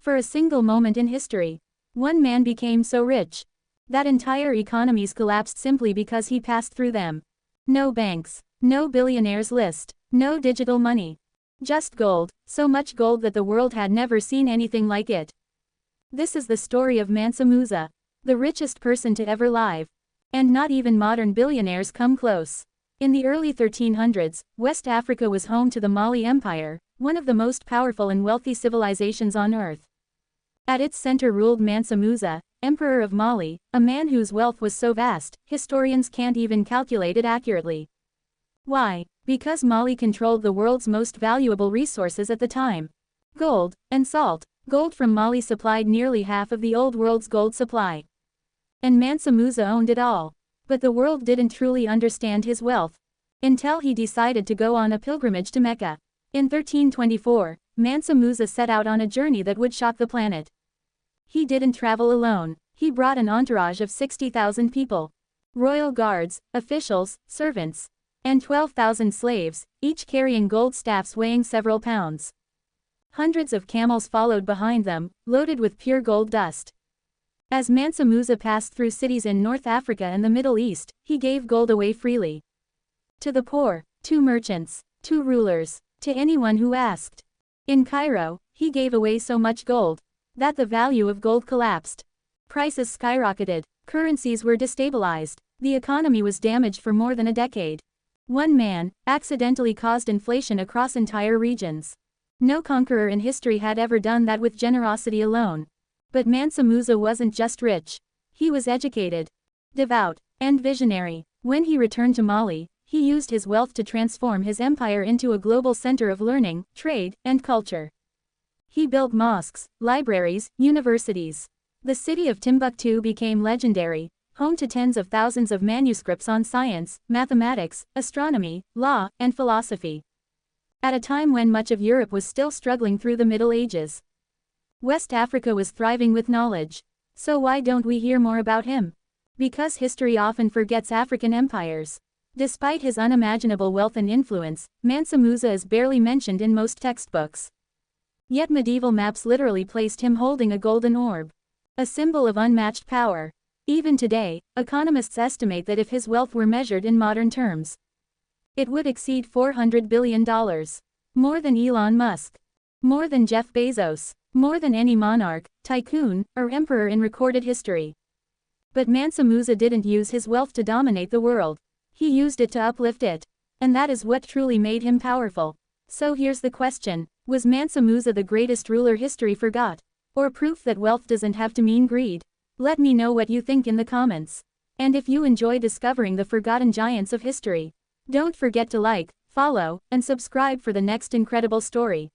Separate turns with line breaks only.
For a single moment in history, one man became so rich that entire economies collapsed simply because he passed through them. No banks, no billionaires list, no digital money. Just gold, so much gold that the world had never seen anything like it. This is the story of Mansa Musa, the richest person to ever live. And not even modern billionaires come close. In the early 1300s, West Africa was home to the Mali Empire, one of the most powerful and wealthy civilizations on earth. At its center ruled Mansa Musa, Emperor of Mali, a man whose wealth was so vast, historians can't even calculate it accurately. Why? Because Mali controlled the world's most valuable resources at the time. Gold and salt. Gold from Mali supplied nearly half of the old world's gold supply. And Mansa Musa owned it all. But the world didn't truly understand his wealth until he decided to go on a pilgrimage to Mecca. In 1324, Mansa Musa set out on a journey that would shock the planet. He didn't travel alone. He brought an entourage of 60,000 people. Royal guards, officials, servants, and 12,000 slaves, each carrying gold staffs weighing several pounds. Hundreds of camels followed behind them, loaded with pure gold dust. As Mansa Musa passed through cities in North Africa and the Middle East, he gave gold away freely. To the poor, to merchants, to rulers, to anyone who asked. In Cairo, he gave away so much gold that the value of gold collapsed. Prices skyrocketed, currencies were destabilized, the economy was damaged for more than a decade. One man accidentally caused inflation across entire regions. No conqueror in history had ever done that with generosity alone. But Mansa Musa wasn't just rich. He was educated, devout, and visionary. When he returned to Mali, he used his wealth to transform his empire into a global center of learning, trade, and culture. He built mosques, libraries, universities. The city of Timbuktu became legendary, home to tens of thousands of manuscripts on science, mathematics, astronomy, law, and philosophy. At a time when much of Europe was still struggling through the Middle Ages, West Africa was thriving with knowledge. So why don't we hear more about him? Because history often forgets African empires. Despite his unimaginable wealth and influence, Mansa Musa is barely mentioned in most textbooks. Yet medieval maps literally placed him holding a golden orb, a symbol of unmatched power. Even today, economists estimate that if his wealth were measured in modern terms, it would exceed $400 billion. More than Elon Musk. More than Jeff Bezos. More than any monarch, tycoon, or emperor in recorded history. But Mansa Musa didn't use his wealth to dominate the world. He used it to uplift it. And that is what truly made him powerful. So here's the question. Was Mansa Musa the greatest ruler history forgot? Or proof that wealth doesn't have to mean greed? Let me know what you think in the comments. And if you enjoy discovering the forgotten giants of history, don't forget to like, follow, and subscribe for the next incredible story.